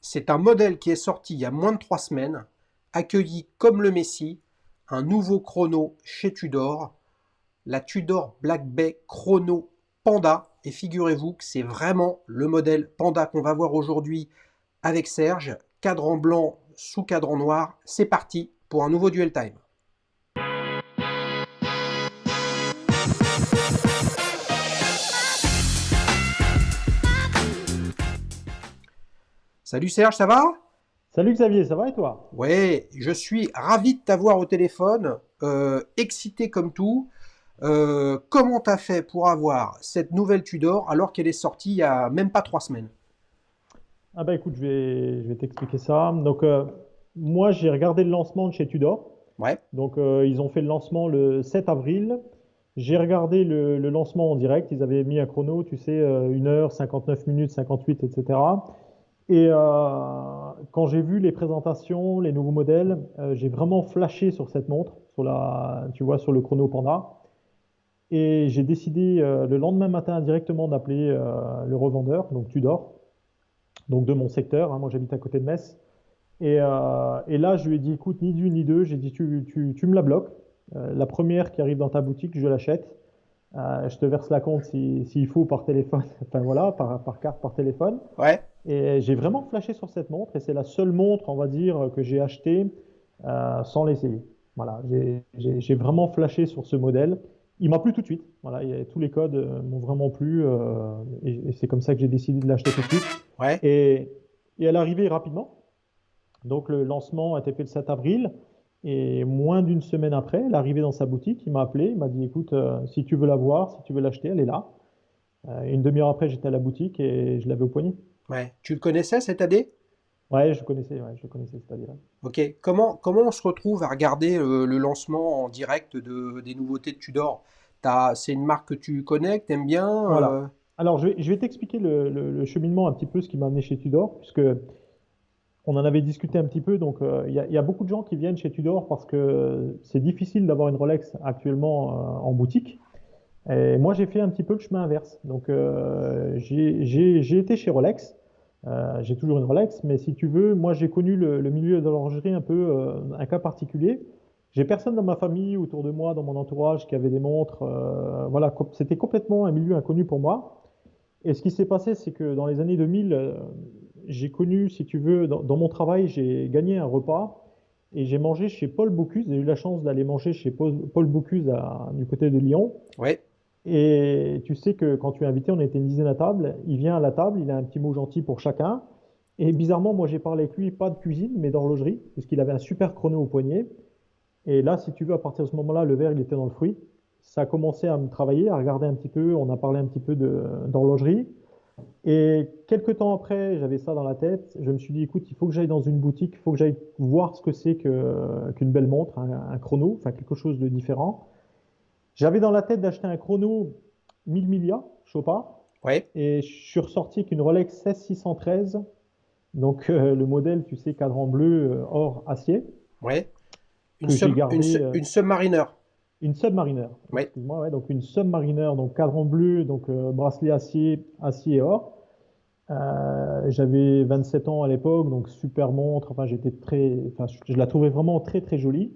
C'est un modèle qui est sorti il y a moins de 3 semaines, accueilli comme le Messie, un nouveau chrono chez Tudor, la Tudor Black Bay Chrono Panda. Et figurez-vous que c'est vraiment le modèle Panda qu'on va voir aujourd'hui avec Serge. Cadran blanc sous cadran noir. C'est parti pour un nouveau Duel Time. Salut Serge, ça va? Salut Xavier, ça va et toi? Ouais, je suis ravi de t'avoir au téléphone, excité comme tout. Comment t'as fait pour avoir cette nouvelle Tudor alors qu'elle est sortie il y a même pas 3 semaines? Ah bah écoute, je vais t'expliquer ça. Donc moi j'ai regardé le lancement de chez Tudor. Ouais, Donc ils ont fait le lancement le 7 avril. J'ai regardé le lancement en direct. Ils avaient mis un chrono, tu sais, 1 heure, 59 minutes, 58, etc. Et quand j'ai vu les présentations, les nouveaux modèles, j'ai vraiment flashé sur cette montre, tu vois, sur le chrono Panda. Et j'ai décidé le lendemain matin directement d'appeler le revendeur, donc Tudor, donc de mon secteur, hein. Moi j'habite à côté de Metz. Et là, je lui ai dit, écoute, ni d'une ni deux, j'ai dit, tu me la bloques. La première qui arrive dans ta boutique, je l'achète. Je te verse la compte s'il faut par téléphone, enfin voilà, par carte, par téléphone. ouais. Et j'ai vraiment flashé sur cette montre, et c'est la seule montre, on va dire, que j'ai achetée sans l'essayer. Voilà, j'ai vraiment flashé sur ce modèle. Il m'a plu tout de suite. Voilà, tous les codes m'ont vraiment plu, et c'est comme ça que j'ai décidé de l'acheter tout de suite. Ouais. Et, et elle est arrivée rapidement. Donc le lancement a été fait le 7 avril. Et moins d'une semaine après, elle est arrivée dans sa boutique. Il m'a appelé, il m'a dit, écoute, si tu veux la voir, si tu veux l'acheter, elle est là. Une demi-heure après, j'étais à la boutique et je l'avais au poignet. Ouais. Tu le connaissais cette année? Ouais, je le connaissais, c'est-à-dire. Ok. Comment on se retrouve à regarder le lancement en direct des nouveautés de Tudor? C'est une marque que tu connais, que t'aimes bien? Voilà. Alors, je vais t'expliquer le cheminement un petit peu, ce qui m'a amené chez Tudor, puisque on en avait discuté un petit peu. Donc, il y a beaucoup de gens qui viennent chez Tudor parce que c'est difficile d'avoir une Rolex actuellement en boutique. Et moi, j'ai fait un petit peu le chemin inverse. Donc, j'ai été chez Rolex. J'ai toujours une Rolex, mais si tu veux, moi, j'ai connu le milieu de l'horlogerie un peu un cas particulier. J'ai personne dans ma famille, autour de moi, dans mon entourage, qui avait des montres. Voilà, c'était complètement un milieu inconnu pour moi. Et ce qui s'est passé, c'est que dans les années 2000, j'ai connu, si tu veux, dans mon travail, j'ai gagné un repas et j'ai mangé chez Paul Bocuse. J'ai eu la chance d'aller manger chez Paul Bocuse du côté de Lyon. Ouais. Et tu sais que quand tu es invité, on était une dizaine à table. Il vient à la table, il a un petit mot gentil pour chacun. Et bizarrement, moi, j'ai parlé avec lui, pas de cuisine, mais d'horlogerie, puisqu'il avait un super chrono au poignet. Et là, si tu veux, à partir de ce moment-là, le verre, il était dans le fruit. Ça a commencé à me travailler, à regarder un petit peu. On a parlé un petit peu d'horlogerie. Et quelques temps après, j'avais ça dans la tête. Je me suis dit, écoute, il faut que j'aille dans une boutique, il faut que j'aille voir ce que c'est qu'une belle montre, un chrono, enfin quelque chose de différent. J'avais dans la tête d'acheter un chrono 1000 Milia, Chopard, Ouais. et je suis ressorti avec une Rolex 16613, donc le modèle, tu sais, cadran bleu, or, acier, Ouais. que j'ai gardé. Une Submariner. Une Submariner, Ouais. excuse-moi, ouais, donc une Submariner, donc cadran bleu, donc bracelet acier, acier et or. J'avais 27 ans à l'époque, donc super montre. Enfin, enfin, je la trouvais vraiment très très jolie.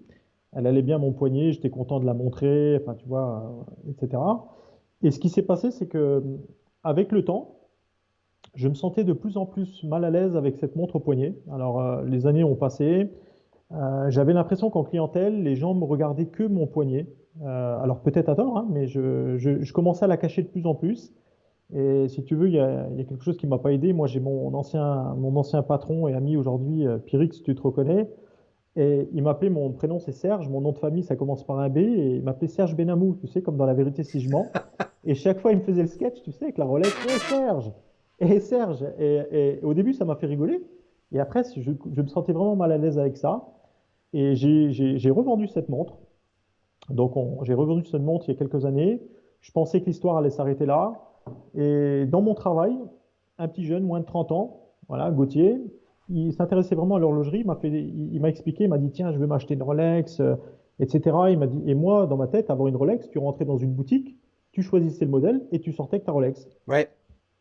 Elle allait bien à mon poignet, j'étais content de la montrer, enfin, tu vois, etc. Et ce qui s'est passé, c'est que avec le temps, je me sentais de plus en plus mal à l'aise avec cette montre au poignet. Alors, les années ont passé. J'avais l'impression qu'en clientèle, les gens me regardaient que mon poignet. Alors peut-être à tort, hein, mais je commençais à la cacher de plus en plus. Et si tu veux, il y a quelque chose qui m'a pas aidé. Moi, j'ai mon ancien patron et ami aujourd'hui, Pierrick, si tu te reconnais. Et il m'appelait, mon prénom c'est Serge, mon nom de famille ça commence par un B, et il m'appelait Serge Benamou, tu sais, comme dans La Vérité si je mens. Et chaque fois, il me faisait le sketch, tu sais, avec la Rolex, et Serge, et Serge. Et au début, ça m'a fait rigoler. Et après, je me sentais vraiment mal à l'aise avec ça. Et j'ai revendu cette montre. Donc, j'ai revendu cette montre il y a quelques années. Je pensais que l'histoire allait s'arrêter là. Et dans mon travail, un petit jeune, moins de 30 ans, voilà, Gauthier, il s'intéressait vraiment à l'horlogerie. Il m'a expliqué, il m'a dit, tiens, je veux m'acheter une Rolex, etc. Il m'a dit, et moi, dans ma tête, avoir une Rolex, tu rentrais dans une boutique, tu choisissais le modèle et tu sortais avec ta Rolex. Ouais.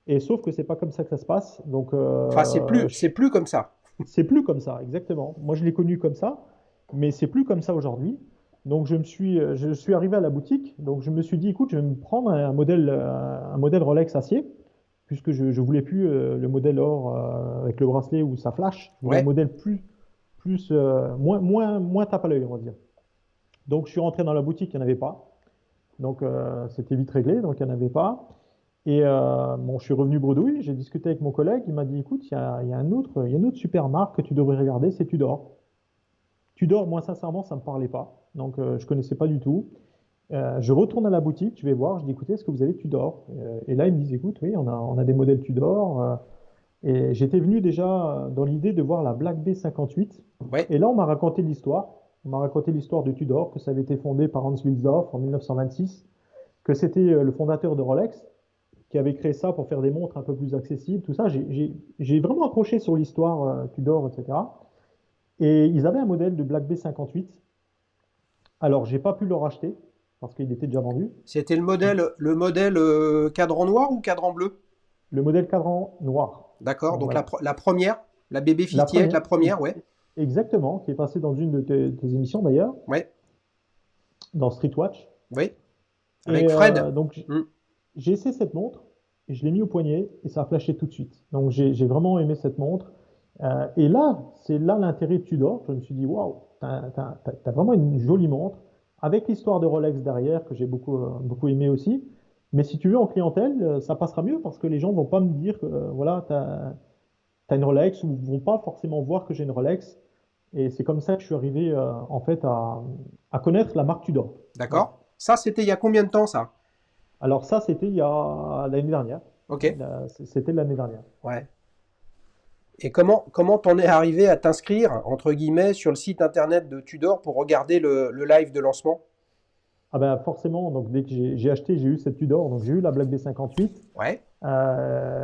Et sauf que c'est pas comme ça que ça se passe. Donc, Enfin, c'est plus comme ça. c'est plus comme ça, exactement. Moi, je l'ai connu comme ça, mais c'est plus comme ça aujourd'hui. Donc, je suis arrivé à la boutique. Donc, je me suis dit, écoute, je vais me prendre un modèle Rolex acier, puisque je ne voulais plus le modèle or avec le bracelet où ça flash. Je voulais un Ouais. modèle moins tape à l'œil, on va dire. Donc, je suis rentré dans la boutique, il n'y en avait pas. Donc, c'était vite réglé, donc il n'y en avait pas. Et bon, je suis revenu bredouille, j'ai discuté avec mon collègue, il m'a dit, écoute, il y a il y a une autre super marque que tu devrais regarder, c'est Tudor. Tudor, moi sincèrement, ça ne me parlait pas, donc je ne connaissais pas du tout. Je retourne à la boutique, je vais voir, je dis, écoutez, est-ce que vous avez Tudor? Et là, ils me disent, écoute, oui, on a des modèles Tudor. Et j'étais venu déjà dans l'idée de voir la Black Bay 58. Ouais. Et là, on m'a raconté l'histoire. On m'a raconté l'histoire de Tudor, que ça avait été fondé par Hans Wilsdorf en 1926, que c'était le fondateur de Rolex qui avait créé ça pour faire des montres un peu plus accessibles, tout ça. J'ai vraiment accroché sur l'histoire Tudor, etc. Et ils avaient un modèle de Black Bay 58. Alors, j'ai pas pu le racheter parce qu'il était déjà vendu. C'était le modèle cadran noir ou cadran bleu? Le modèle cadran noir. D'accord. Donc Voilà. la première, la BB La 58, première, la première, ouais. exactement, qui est passée dans une de tes émissions d'ailleurs, Ouais. dans Streetwatch. Oui. Et Avec Fred. donc, Hmm. j'ai essayé cette montre et je l'ai mis au poignet et ça a flashé tout de suite. Donc, j'ai vraiment aimé cette montre. Et là, c'est là l'intérêt de Tudor. Je me suis dit, waouh, t'as vraiment une jolie montre avec l'histoire de Rolex derrière que j'ai beaucoup aimé aussi. Mais si tu veux, en clientèle, ça passera mieux parce que les gens vont pas me dire que voilà, t'as une Rolex ou vont pas forcément voir que j'ai une Rolex. Et c'est comme ça que je suis arrivé en fait à connaître la marque Tudor. Voilà. D'accord. Ça, c'était il y a combien de temps, ça? Alors ça, c'était il y a l'année dernière. Ok. C'était l'année dernière. Ouais. Et comment t'en es arrivé à t'inscrire, entre guillemets, sur le site internet de Tudor pour regarder le live de lancement? Ah ben forcément, donc dès que j'ai acheté, j'ai eu cette Tudor, donc j'ai eu la Black B58. Ouais.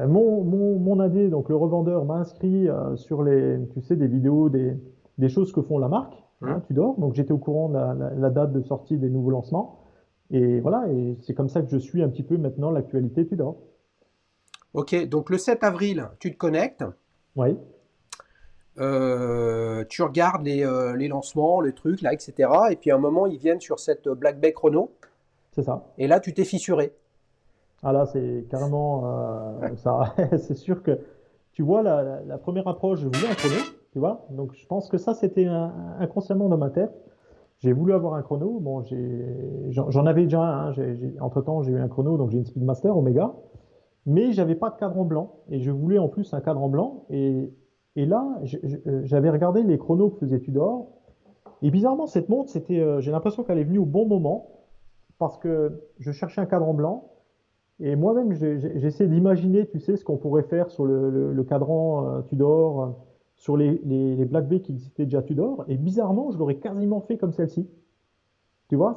Mon AD, donc le revendeur, m'a inscrit sur tu sais, des vidéos, des choses que font la marque, Hmm. hein, Tudor. Donc j'étais au courant de la date de sortie des nouveaux lancements. Et voilà, et c'est comme ça que je suis un petit peu maintenant l'actualité Tudor. Ok. Donc le 7 avril, tu te connectes, Oui, tu regardes les lancements, les trucs, là, etc. Et puis à un moment, ils viennent sur cette Black Bay Chrono. c'est ça. Et là, tu t'es fissuré. Ah là, c'est carrément ça. C'est sûr que tu vois, la première approche, je voulais un chrono, tu vois. Donc je pense que ça, c'était inconsciemment dans ma tête. J'ai voulu avoir un chrono. Bon, j'en avais déjà un, hein. Entre-temps, j'ai eu un chrono, donc j'ai une Speedmaster Omega. Mais j'avais pas de cadran blanc. Et je voulais en plus un cadran blanc. Et là, j'avais regardé les chronos que faisait Tudor. Et bizarrement, cette montre, j'ai l'impression qu'elle est venue au bon moment parce que je cherchais un cadran blanc. Et moi-même, j'essaie d'imaginer, tu sais, ce qu'on pourrait faire sur le cadran Tudor, sur les Black Bay qui existaient déjà Tudor. Et bizarrement, je l'aurais quasiment fait comme celle-ci. Tu vois,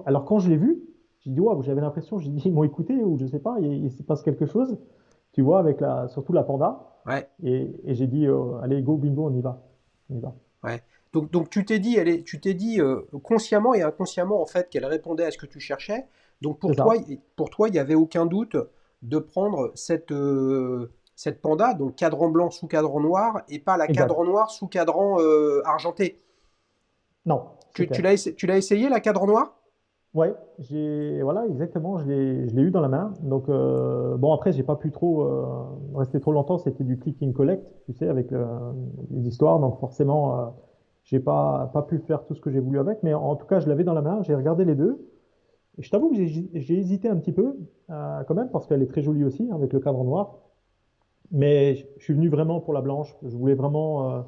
alors quand je l'ai vu, j'ai dit, waouh, j'avais l'impression, j'ai dit, ils m'ont écouté ou je sais pas, il se passe quelque chose, tu vois, surtout la Panda. Ouais. Et j'ai dit, allez, go, bingo, on y va. On y va. Ouais. Donc tu t'es dit consciemment et inconsciemment en fait qu'elle répondait à ce que tu cherchais. Donc C'est ça. pour toi, il n'y avait aucun doute de prendre cette Panda, donc cadran blanc sous cadran noir, et pas la Exact. cadran noir sous cadran argenté. Non, c'est clair. Tu l'as essayé la cadran noir? Ouais, voilà, exactement, je l'ai eu dans la main. Donc, bon, après, j'ai pas pu trop rester trop longtemps. C'était du click and collect, tu sais, avec les histoires. Donc, forcément, j'ai pas pu faire tout ce que j'ai voulu avec. Mais en tout cas, je l'avais dans la main. J'ai regardé les deux. Et je t'avoue que j'ai hésité un petit peu, quand même, parce qu'elle est très jolie aussi, avec le cadre noir. Mais je suis venu vraiment pour la blanche. Je voulais vraiment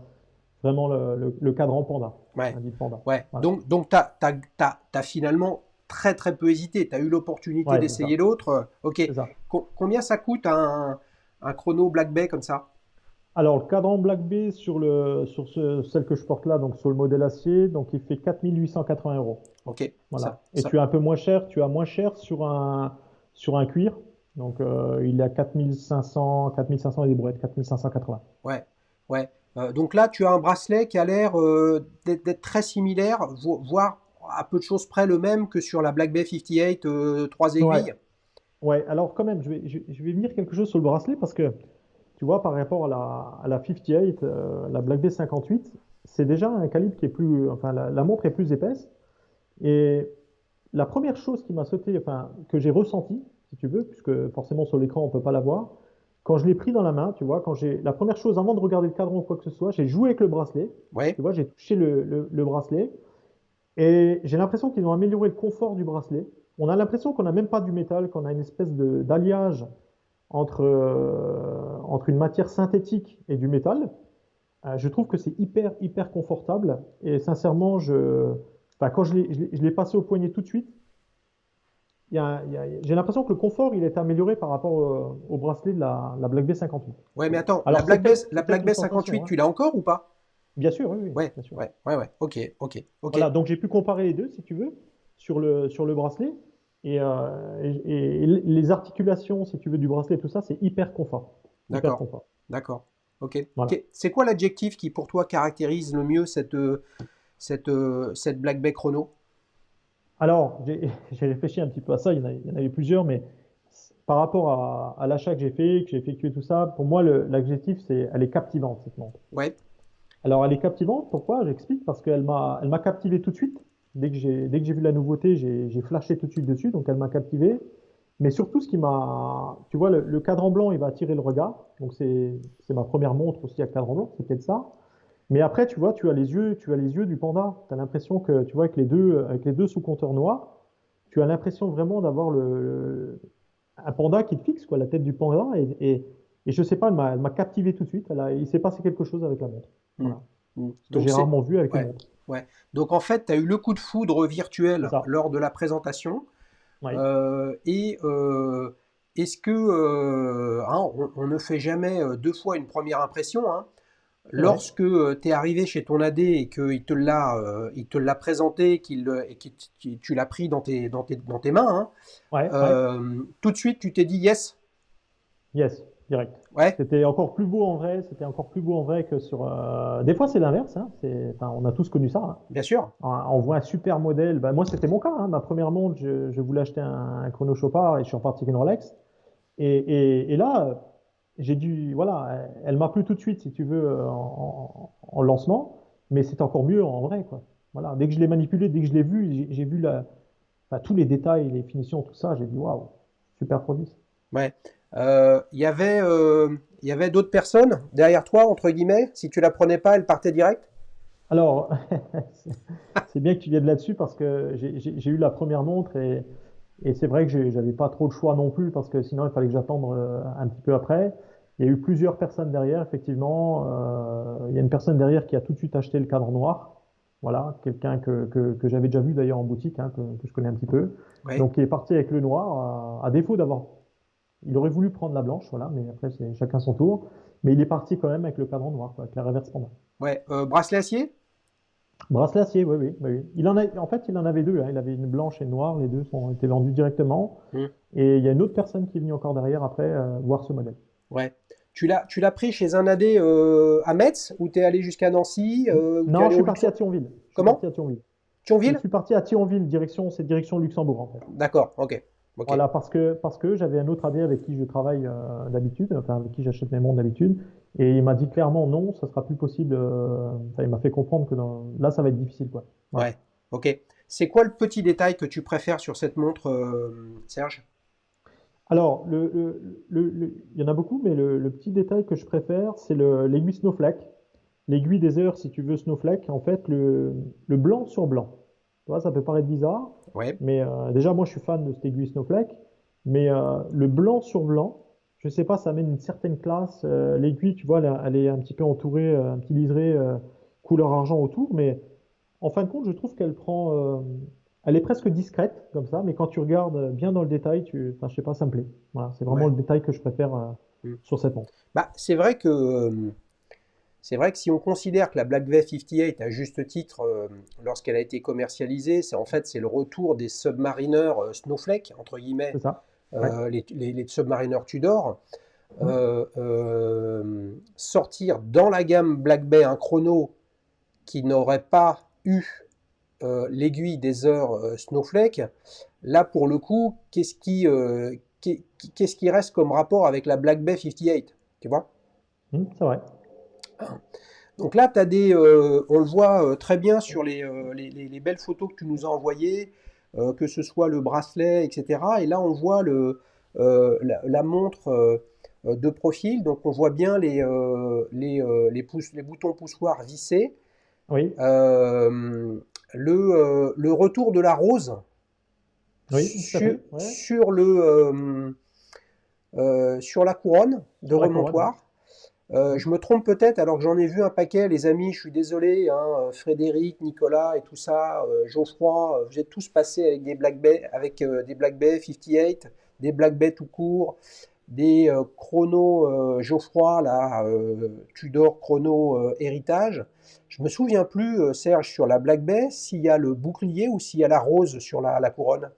le cadran panda, Ouais. un dit panda. Ouais. Voilà. Donc t'as finalement très très peu hésité. Tu as eu l'opportunité Ouais, c'est d'essayer ça. l'autre. Ok. C'est ça. Combien ça coûte un chrono Black Bay comme ça? Alors, le cadran Black Bay celle que je porte là, donc sur le modèle acier, donc il fait 4 880 euros. Ok. Voilà. Et tu as un peu moins cher, tu as moins cher sur un cuir. Donc, il est à 4 500 et des brouettes, 4 580. Ouais, ouais. Donc là, tu as un bracelet qui a l'air d'être très similaire, voire à peu de choses près le même que sur la Black Bay 58, trois Ouais, aiguilles. Ouais, alors quand même, je vais venir quelque chose sur le bracelet parce que, tu vois, par rapport à la 58, la Black Bay 58, c'est déjà un calibre qui est plus, enfin, la montre est plus épaisse. Et la première chose qui m'a sauté, enfin, que j'ai ressenti, si tu veux, puisque forcément sur l'écran on peut pas la voir, quand je l'ai pris dans la main, tu vois, la première chose avant de regarder le cadran ou quoi que ce soit, j'ai joué avec le bracelet, Ouais, tu vois, j'ai touché le bracelet, et j'ai l'impression qu'ils ont amélioré le confort du bracelet. On a l'impression qu'on n'a même pas du métal, qu'on a une espèce d'alliage entre une matière synthétique et du métal. Je trouve que c'est hyper confortable. Et sincèrement, enfin, quand je l'ai passé au poignet tout de suite, j'ai l'impression que le confort, il est amélioré par rapport au bracelet de la Black B58. ouais, mais attends, Alors, La c'est peut-être Black une Bay sensation, 58, hein. tu l'as encore ou pas? Bien sûr, oui, oui, Ouais, bien sûr. ouais, ok. Voilà, donc j'ai pu comparer les deux, si tu veux, sur le bracelet. Et les articulations, si tu veux, du bracelet, tout ça, c'est hyper confort. Hyper D'accord, confort. d'accord, ok. Voilà. C'est quoi l'adjectif qui pour toi caractérise le mieux cette Black Bay chrono? Alors, j'ai réfléchi un petit peu à ça, il y en avait plusieurs, mais par rapport à l'achat que j'ai effectué tout ça, pour moi, l'adjectif, elle est captivante, cette montre. Ouais, Alors, elle est captivante, pourquoi? J'explique, parce elle m'a captivé tout de suite. Dès que j'ai vu la nouveauté, j'ai flashé tout de suite dessus, donc elle m'a captivé. Mais surtout, tu vois, le cadran blanc, il va attirer le regard. Donc, c'est ma première montre aussi à cadran blanc, c'est peut-être ça. Mais après, tu vois, tu as les yeux du panda. Tu as l'impression que, tu vois, avec les deux sous-compteurs noirs, tu as l'impression vraiment d'avoir un panda qui te fixe, quoi, la tête du panda. Et je sais pas, elle m'a captivé tout de suite. Il s'est passé quelque chose avec la montre. hmm, Voilà. Ce que donc j'ai c'est, rarement vu avec une ouais, montre. ouais. Donc en fait, tu as eu le coup de foudre C'est virtuel ça. lors de la présentation. Oui. Et est-ce que, hein, on ne fait jamais deux fois une première impression, hein. C'est vrai. Lorsque tu es arrivé chez ton AD et il te l'a présenté et que tu l'as pris dans tes mains, hein, Ouais, ouais. tout de suite tu t'es dit yes, Yes, direct. ouais, C'était encore plus beau en vrai. C'était encore plus beau en vrai que sur. Des fois, c'est l'inverse, hein. Enfin, on a tous connu ça, hein. bien sûr, On voit un super modèle. Ben, moi, c'était mon cas, hein. Ma première montre, je voulais acheter un chrono Chopard et je suis reparti avec une Rolex. Et là, voilà, elle m'a plu tout de suite, si tu veux, en lancement, mais c'est encore mieux en vrai, quoi. Voilà, dès que je l'ai manipulé, dès que je l'ai vu, j'ai vu enfin, tous les détails, les finitions, tout ça, j'ai dit waouh, super produit. ouais. Il y avait d'autres personnes derrière toi, entre guillemets, si tu la prenais pas, elle partait direct. Alors, c'est c'est bien que tu viennes là-dessus parce que j'ai eu la première montre et c'est vrai que j'avais pas trop de choix non plus parce que sinon il fallait que j'attende un petit peu après. Il y a eu plusieurs personnes derrière, effectivement. Il y a une personne derrière qui a tout de suite acheté le cadre noir. Voilà, quelqu'un que j'avais déjà vu d'ailleurs en boutique, hein, que je connais un petit peu. Ouais. Donc il est parti avec le noir, à défaut d'avoir. Il aurait voulu prendre la blanche, voilà, mais après c'est chacun son tour. Mais il est parti quand même avec le cadran noir, quoi, avec la reverse panda. Ouais, bracelet acier? Bracelet acier, oui, oui, oui. En fait, il en avait deux, hein. Il avait une blanche et une noire. Les deux ont été vendus directement. Hmm, Et il y a une autre personne qui est venue encore derrière après voir ce modèle. ouais. Tu l'as pris chez un AD à Metz ou t'es allé jusqu'à Nancy ou t'es Non, allé je au suis parti à Luxembourg? Thionville. Je suis parti Comment? à Thionville. Je Thionville? suis parti à Thionville, c'est direction Luxembourg en fait. D'accord, ok. Ok. Voilà, parce que j'avais un autre AD avec qui je travaille d'habitude, enfin avec qui j'achète mes montres d'habitude, et il m'a dit clairement non, ça sera plus possible. Enfin, il m'a fait comprendre que là, ça va être difficile, quoi. Voilà. Ouais, ok. C'est quoi le petit détail que tu préfères sur cette montre, Serge? Alors, il y en a beaucoup, mais le petit détail que je préfère, c'est l'aiguille Snowflake. L'aiguille des heures, si tu veux, Snowflake, en fait, le blanc sur blanc. Tu vois, ça peut paraître bizarre, Ouais, mais déjà, moi, je suis fan de cette aiguille Snowflake. Mais le blanc sur blanc, je sais pas, ça amène une certaine classe. L'aiguille, tu vois, elle est un petit peu entourée, un petit liseré couleur argent autour, mais en fin de compte, je trouve elle est presque discrète comme ça, mais quand tu regardes bien dans le détail, enfin, je sais pas, ça me plaît. Voilà, c'est vraiment ouais. le détail que je préfère Hmm. sur cette montre. Bah, c'est vrai que si on considère que la Black Bay 58, à juste titre, lorsqu'elle a été commercialisée, c'est le retour des Submariner Snowflake, entre guillemets, C'est ça. Ouais. les Submariner Tudor. Hmm. Sortir dans la gamme Black Bay un chrono qui n'aurait pas eu l'aiguille des heures Snowflake, là pour le coup, qu'est-ce qui reste comme rapport avec la Black Bay 58, tu vois? C'est vrai. Donc là, on le voit très bien sur les belles photos que tu nous as envoyées, que ce soit le bracelet, etc. Et là, on voit la montre de profil. Donc on voit bien les boutons poussoirs vissés. Oui, Euh, le retour de la rose oui, tout à fait. Ouais. sur la couronne de Sur la couronne. remontoir. Ouais. Je me trompe peut-être, alors que j'en ai vu un paquet, les amis, je suis désolé, hein, Frédéric, Nicolas et tout ça, Geoffroy, vous êtes tous passés avec des Black Bay 58, des Black Bay tout court, des chrono Geoffroy, là, Tudor chrono héritage. Je me souviens plus, Serge, sur la Black Bay, s'il y a le bouclier ou s'il y a la rose sur la couronne.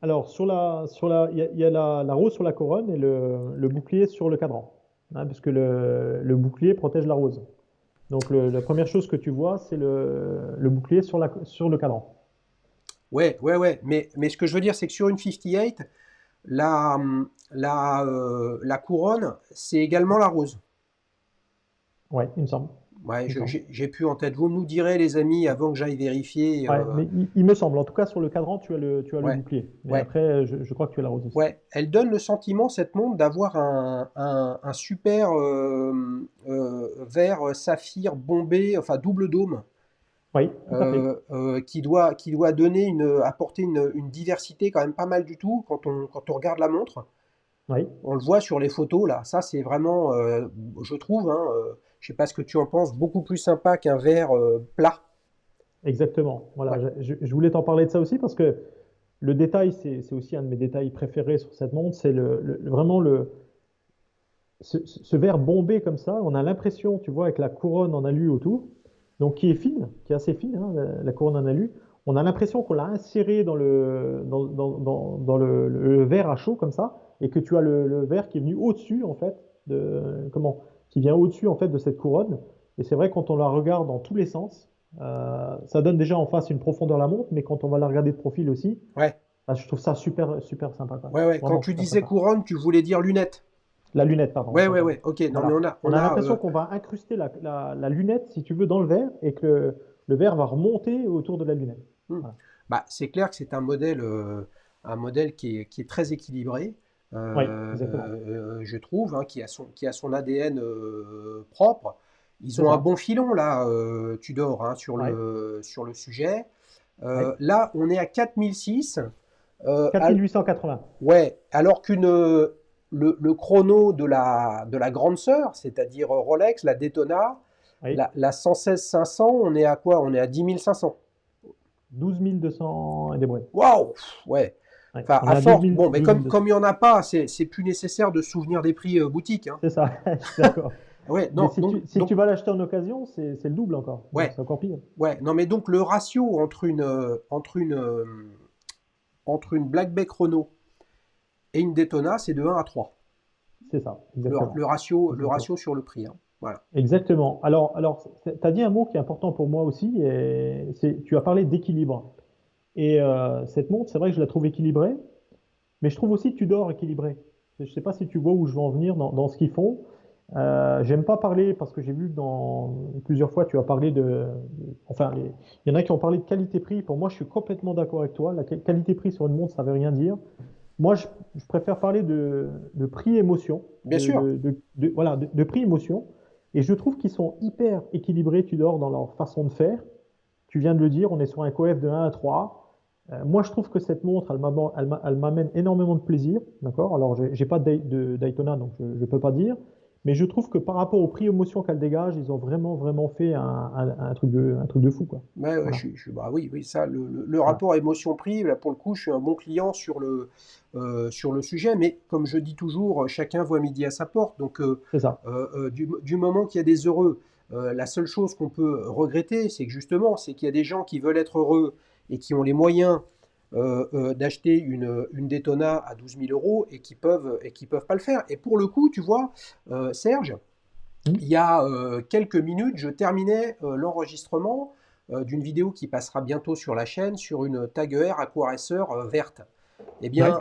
Alors, il y a la rose sur la couronne et le bouclier sur le cadran, hein, puisque le bouclier protège la rose. Donc, la première chose que tu vois, c'est le bouclier sur le cadran. Ouais, ouais, ouais, mais ce que je veux dire, c'est que sur une 58, La, la couronne, c'est également la rose. Ouais, il me semble. Ouais, Il me semble. j'ai plus en tête. Vous nous direz, les amis, avant que j'aille vérifier. Ouais, mais il me semble. En tout cas, sur le cadran, tu as le Ouais, bouclier. Mais ouais, après, je crois que tu as la rose aussi. ouais. Elle donne le sentiment, cette montre, d'avoir un super vert saphir bombé, enfin double dôme, Oui, tout à fait. qui doit apporter une diversité quand même pas mal du tout quand on regarde la montre. Oui, On le voit sur les photos là, ça c'est vraiment, je trouve, hein, je sais pas ce que tu en penses, beaucoup plus sympa qu'un verre plat. exactement. Voilà, Ouais, je voulais t'en parler de ça aussi parce que le détail, c'est aussi un de mes détails préférés sur cette montre. C'est vraiment ce verre bombé comme ça. On a l'impression, tu vois, avec la couronne en alu autour, donc qui est fine, qui est assez fine, hein, la couronne en alu. On a l'impression qu'on l'a inséré dans le verre à chaud comme ça, et que tu as le verre qui est venu au-dessus, en fait, qui vient au-dessus, en fait, de cette couronne. Et c'est vrai, quand on la regarde dans tous les sens, ça donne déjà en face une profondeur à la montre, mais quand on va la regarder de profil aussi, ouais, je trouve ça super, super sympa, quoi. ouais, ouais. Quand Vraiment tu super disais sympa. couronne, tu voulais dire lunette. La lunette, pardon, Ouais, autant ouais, pour moi. ouais. Ok. Non, mais Voilà. On a l'impression qu'on va incruster la lunette, si tu veux, dans le verre et que le verre va remonter autour de la lunette. hmm. Voilà. Bah, c'est clair que c'est un modèle qui est très équilibré, Oui, exactement. je trouve, hein, qui a son ADN propre. Ils C'est ont un ça. bon filon là, Tudor, hein, Ouais, sur le sujet. ouais. Là, on est à 4006. Euh, al- 4880. ouais, alors le chrono de la grande sœur, c'est-à-dire Rolex, la Daytona, Oui. la 116-500, on est à quoi? On est à 10 500. 12 200 et des brouettes. Waouh! Ouais. Ouais. Enfin, On est à à 12 force, 000, bon, mais 12 comme 200. il n'y en a pas, c'est plus nécessaire de se souvenir des prix boutique, hein. C'est ça, je suis d'accord. Ouais, Mais non, si tu vas l'acheter en occasion, c'est le double encore. Donc ouais, c'est encore pire. ouais, non, mais donc le ratio entre une Black Bay Chrono et une Daytona, c'est de 1 à 3. C'est ça, Le exactement. ratio, le Exactement. ratio sur le prix, hein. Voilà. Exactement. Alors tu as dit un mot qui est important pour moi aussi, et tu as parlé d'équilibre. Et cette montre, c'est vrai que je la trouve équilibrée, mais je trouve aussi Tudor équilibré. Je ne sais pas si tu vois où je veux en venir dans ce qu'ils font. J'aime pas parler parce que j'ai vu dans plusieurs fois tu as parlé enfin il y en a qui ont parlé de qualité-prix. Pour moi, je suis complètement d'accord avec toi. La qualité-prix sur une montre, ça veut rien dire. Moi, je préfère parler de prix-émotion, Bien sûr. voilà, de prix-émotion. Et je trouve qu'ils sont hyper équilibrés, Tudor, dans leur façon de faire. Tu viens de le dire, on est sur un coef de 1 à 3. Moi, je trouve que cette montre, elle m'amène énormément de plaisir. D'accord? Alors, j'ai pas de Daytona, donc je ne peux pas dire. Mais je trouve que par rapport au prix émotion qu'elle dégage, ils ont vraiment, vraiment fait un truc de fou, quoi. Ouais, ouais, Voilà. bah oui, oui, ça, le Voilà. rapport émotion-prix, là, pour le coup, je suis un bon client sur le sujet, mais comme je dis toujours, chacun voit midi à sa porte. Donc, C'est ça. du moment qu'il y a des heureux, la seule chose qu'on peut regretter, c'est que justement, c'est qu'il y a des gens qui veulent être heureux et qui ont les moyens d'acheter une Daytona à 12 000 € et qui peuvent pas le faire. Et pour le coup, tu vois, Serge, Hmm. il y a quelques minutes, je terminais l'enregistrement d'une vidéo qui passera bientôt sur la chaîne sur une Tag Heuer Aquaracer verte. eh Ouais, bien,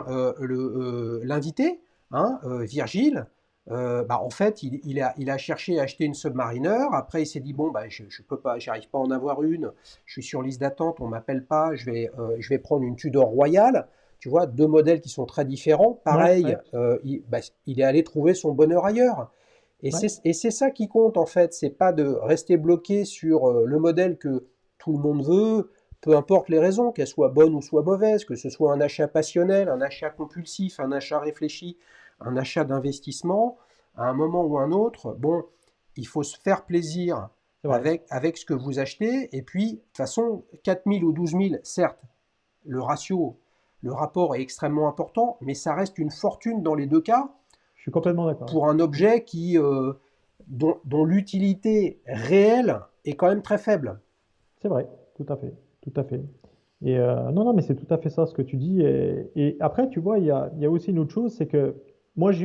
l'invité, hein, Virgile, bah, en fait, il a cherché à acheter une Submariner. Après, il s'est dit, bon, bah, je peux pas, j'arrive pas à en avoir une. Je suis sur liste d'attente, on m'appelle pas. Je vais prendre une Tudor Royale. Tu vois, deux modèles qui sont très différents. ouais, Pareil, ouais, il est allé trouver son bonheur ailleurs. ouais. Et c'est ça qui compte, en fait. C'est pas de rester bloqué sur le modèle que tout le monde veut, peu importe les raisons, qu'elles soient bonnes ou soient mauvaises, que ce soit un achat passionnel, un achat compulsif, un achat réfléchi, un achat d'investissement, à un moment ou un autre, bon, il faut se faire plaisir C'est vrai. avec ce que vous achetez. Et puis, de toute façon, 4 000 ou 12 000, certes, le ratio, le rapport est extrêmement important, mais ça reste une fortune dans les deux cas Je suis complètement d'accord. pour un objet dont l'utilité réelle est quand même très faible. C'est vrai, tout à fait, tout à fait. Et non, non, mais c'est tout à fait ça ce que tu dis. Et après, tu vois, il y a aussi une autre chose, c'est que moi, j'ai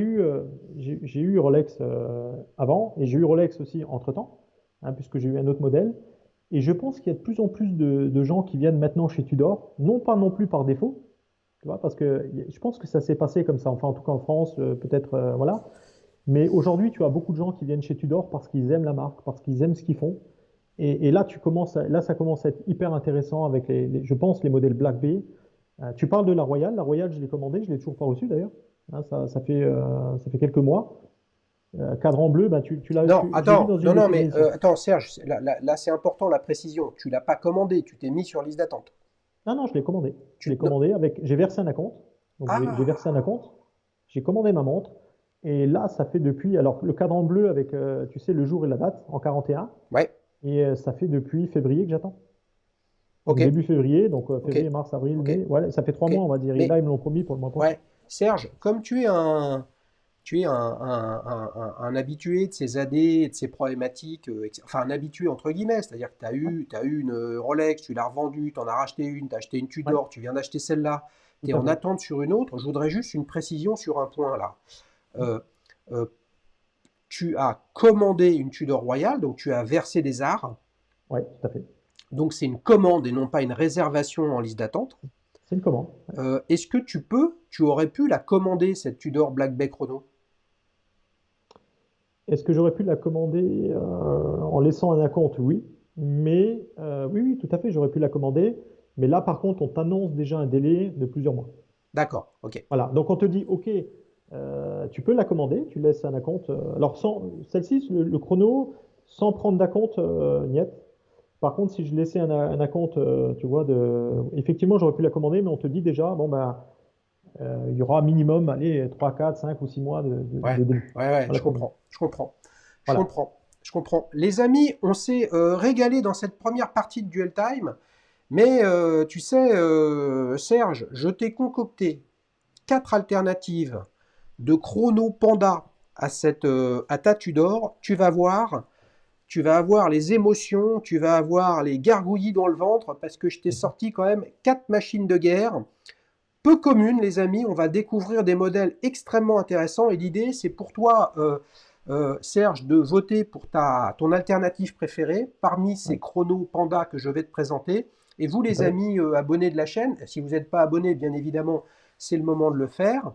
eu Rolex avant et j'ai eu Rolex aussi entre-temps, hein, puisque j'ai eu un autre modèle. Et je pense qu'il y a de plus en plus de gens qui viennent maintenant chez Tudor, non pas non plus par défaut, tu vois, parce que je pense que ça s'est passé comme ça, enfin en tout cas en France, peut-être, voilà. Mais aujourd'hui, tu as beaucoup de gens qui viennent chez Tudor parce qu'ils aiment la marque, parce qu'ils aiment ce qu'ils font. Et là, là, ça commence à être hyper intéressant avec je pense, les modèles Black Bay. Tu parles de la Royale. La Royale, je l'ai commandée, je l'ai toujours pas reçue d'ailleurs. Hein, ça fait quelques mois. Cadran bleu, ben, Non, je l'ai vu dans attends, une non, de non, tes mais émissions. attends, Serge, là, c'est important la précision. Tu l'as pas commandé, tu t'es mis sur liste d'attente. Ah non, je l'ai commandé. Je l'ai Non. commandé avec. J'ai versé un acompte. Donc j'ai versé un Ah, acompte. J'ai commandé ma montre. Et là, ça fait depuis. Alors, le cadran bleu avec, tu sais, le jour et la date en 41. ouais, Et ça fait depuis février que j'attends. Donc ok, début février, donc ok, février, mars, avril, ok, mai. Ouais, ça fait trois ok. mois, on va dire. Et Mais, là, ils me l'ont promis pour le mois prochain. ouais, Serge, comme tu es un habitué de ces AD et de ces problématiques, enfin un habitué entre guillemets, c'est-à-dire que Ouais, t'as eu une Rolex, tu l'as revendue, tu en as racheté une, tu as acheté une ouais, Tudor, tu viens d'acheter celle-là, tu es tout à en fait. attente sur une autre. Je voudrais juste une précision sur un point là. Euh, euh, Tu as commandé une Tudor Royale, donc tu as versé des arts, Ouais, tout à fait. donc c'est une commande et non pas une réservation en liste d'attente. C'est une commande. Est-ce que tu aurais pu la commander, cette Tudor Black Bay Chrono? Est-ce que j'aurais pu la commander en laissant un acompte? Oui. Mais oui, oui, tout à fait, j'aurais pu la commander. Mais là, par contre, on t'annonce déjà un délai de plusieurs mois. D'accord, ok. Voilà. Donc on te dit, OK, tu peux la commander, tu laisses un acompte. Alors celle-ci, le chrono, sans prendre d'acompte, niet. Par contre, si je laissais un acompte, tu vois, effectivement, j'aurais pu la commander, mais on te dit déjà, bon, ben, il y aura minimum, allez, 3, 4, 5 ou 6 mois Ouais, de délai. ouais, je Voilà, chrono. comprends, je comprends, je Voilà. comprends, je comprends. Les amis, on s'est régalé dans cette première partie de Duel Time, mais tu sais, Serge, je t'ai concocté quatre alternatives de chrono panda à ta Tudor. Tu vas avoir les émotions, tu vas avoir les gargouillis dans le ventre, parce que je t'ai sorti quand même quatre machines de guerre peu communes, les amis. On va découvrir des modèles extrêmement intéressants. Et l'idée, c'est pour toi, Serge, de voter pour ton alternative préférée parmi ces Ouais, chronos Panda que je vais te présenter. Et vous, tout les à fait. amis abonnés de la chaîne, si vous n'êtes pas abonnés, bien évidemment, c'est le moment de le faire.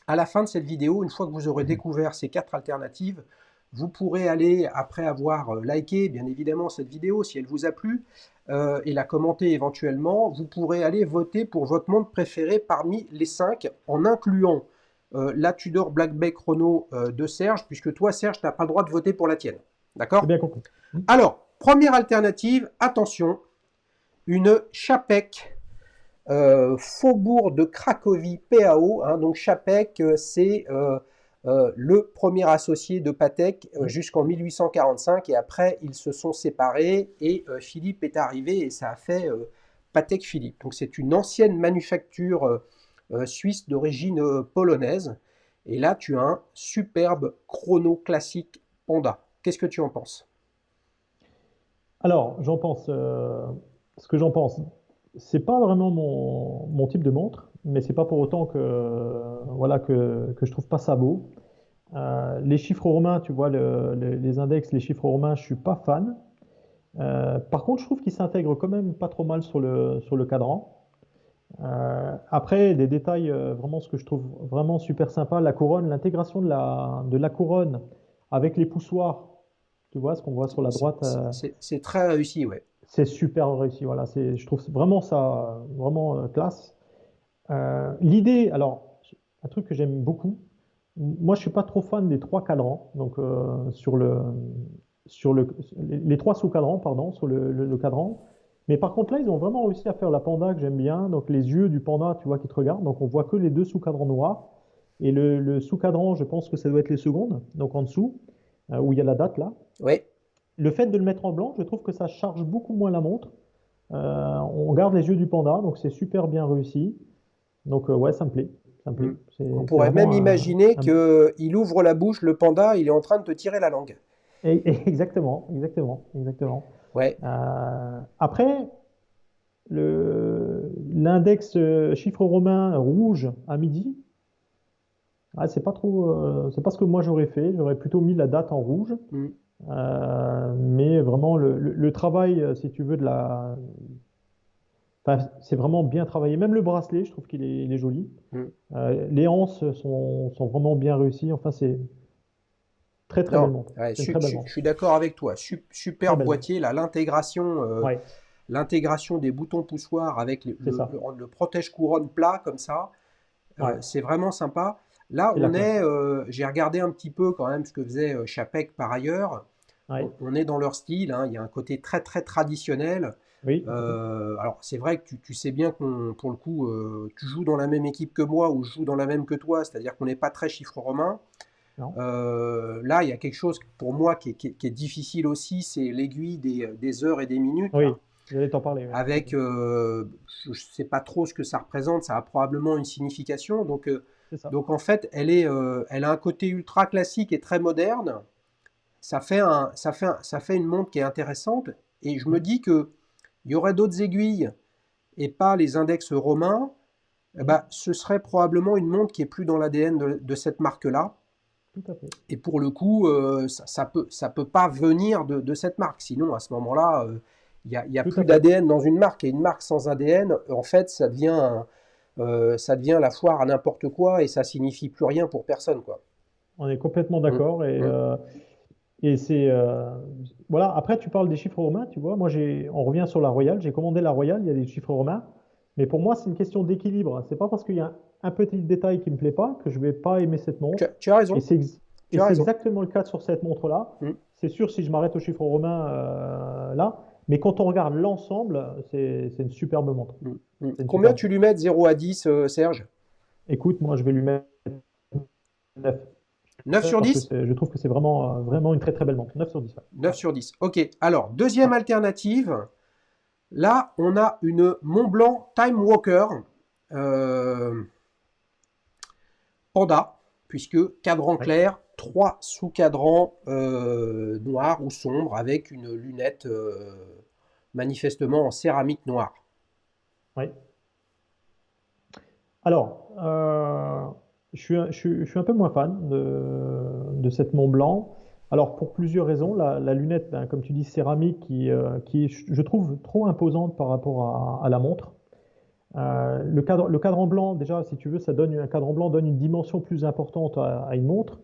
À la fin de cette vidéo, une fois que vous aurez découvert ces quatre alternatives, vous pourrez aller, après avoir liké bien évidemment cette vidéo, si elle vous a plu, et la commenter éventuellement, vous pourrez aller voter pour votre montre préférée parmi les 5, en incluant la Tudor Black Bay Chrono de Serge, puisque toi, Serge, tu n'as pas le droit de voter pour la tienne. C'est D'accord? bien compris. Alors, première alternative, attention, une Chapek Faubourg de Cracovie PAO. Hein, donc Chapek, c'est le premier associé de Patek Ouais. jusqu'en 1845 et après ils se sont séparés et Philippe est arrivé et ça a fait Patek Philippe. Donc c'est une ancienne manufacture suisse d'origine polonaise. Et là tu as un superbe chrono classique Panda. Qu'est-ce que tu en penses? Alors, ce que j'en pense, c'est pas vraiment mon type de montre, mais c'est pas pour autant voilà, que je trouve pas ça beau. Les chiffres romains, tu vois, les index, les chiffres romains, je suis pas fan. Par contre, je trouve qu'ils s'intègrent quand même pas trop mal sur le cadran. Après, des détails, vraiment ce que je trouve vraiment super sympa, la couronne, l'intégration de la couronne avec les poussoirs, tu vois, ce qu'on voit sur la droite, C'est très réussi, ouais. c'est super réussi. Voilà, je trouve vraiment ça vraiment classe. L'idée, alors, un truc que j'aime beaucoup, moi je suis pas trop fan des trois cadrans, donc sur les trois sous-cadrans, pardon, sur le cadran. Mais par contre là, ils ont vraiment réussi à faire la panda que j'aime bien, donc les yeux du panda, tu vois, qui te regardent, donc on voit que les deux sous-cadrans noirs. Et le sous-cadran, je pense que ça doit être les secondes, donc en dessous, où il y a la date là. Ouais. Le fait de le mettre en blanc, je trouve que ça charge beaucoup moins la montre. On garde les yeux du panda, donc c'est super bien réussi. Donc ouais, ça me plaît, ça me Mm. plaît. On C'est pourrait même vraiment imaginer qu'il ouvre la bouche, le panda, il est en train de te tirer la langue. exactement, exactement, exactement. Ouais. Après, l'index chiffre romain rouge à midi, c'est pas trop, c'est pas ce que moi j'aurais fait. J'aurais plutôt mis la date en rouge. Mm. Mais vraiment le travail, si tu veux, enfin, c'est vraiment bien travaillé. Même le bracelet, je trouve il est joli. Mm. Les anses sont vraiment bien réussies. Enfin, c'est très très belle Non, montre. ouais, C'est une très belle je montre. suis d'accord avec toi. Très Super belle montre. boîtier, là, Ouais, l'intégration des boutons poussoirs avec c'est ça. le protège-couronne plat comme ça, Ouais, c'est vraiment sympa. Là, c'est la classe. j'ai regardé un petit peu quand même ce que faisait Chapek par ailleurs. Ouais, On est dans leur style, hein, il y a un côté très très traditionnel. oui, tout à fait. Alors c'est vrai que tu sais bien qu'on, pour le coup, tu joues dans la même équipe que moi ou je joue dans la même que toi, c'est-à-dire qu'on n'est pas très chiffre romain. Non? Là, il y a quelque chose pour moi qui est difficile aussi, c'est l'aiguille des heures et des minutes, là, Oui, j'allais t'en parler. Ouais, tout à avec, fait. je ne sais pas trop ce que ça représente, ça a probablement une signification. C'est ça. Donc en fait, elle a un côté ultra classique et très moderne. Ça fait une montre qui est intéressante. Et je me Mhm, dis que il y aurait d'autres aiguilles et pas les index romains. Eh mhm, ben, ce serait probablement une montre qui est plus dans l'ADN de cette marque-là. tout à fait. Et pour le coup, ça peut pas venir de cette marque. Sinon, à ce moment-là, il y a Tout à plus fait. d'ADN dans une marque. Et une marque sans ADN, en fait, ça devient la foire à n'importe quoi et ça signifie plus rien pour personne, quoi. On est complètement Mm, d'accord. mm. Et voilà. Après, tu parles des chiffres romains, tu vois. Moi, on revient sur la Royale. J'ai commandé la Royale, il y a des chiffres romains. Mais pour moi, c'est une question d'équilibre. C'est pas parce qu'il y a un petit détail qui me plaît pas que je vais pas aimer cette montre. Tu as Et raison, et tu as c'est raison. exactement le cas sur cette montre-là. Mm, C'est sûr si je m'arrête aux chiffres romains là. Mais quand on regarde l'ensemble, c'est une superbe montre. mm, mm. C'est une Combien superbe tu montre. lui mets de 0 à 10, Serge? Écoute, moi, je vais lui mettre 9 9 sur parce que 10? je trouve que c'est vraiment, vraiment une très très belle montre. 9 sur 10. Ouais. 9 Ouais. sur 10. Ok, alors, deuxième Ouais. alternative. Là, on a une Montblanc Time Walker euh, Panda, puisque cadran Ouais. clair, trois sous-cadrans noirs ou sombres avec une lunette manifestement en céramique noire. Ouais. Alors, je suis un peu moins fan de cette Mont Blanc. Alors, pour plusieurs raisons. La lunette, ben, comme tu dis, céramique, qui est, je trouve, trop imposante par rapport à la montre. Le cadran blanc, déjà, si tu veux, un cadran blanc donne une dimension plus importante à une montre.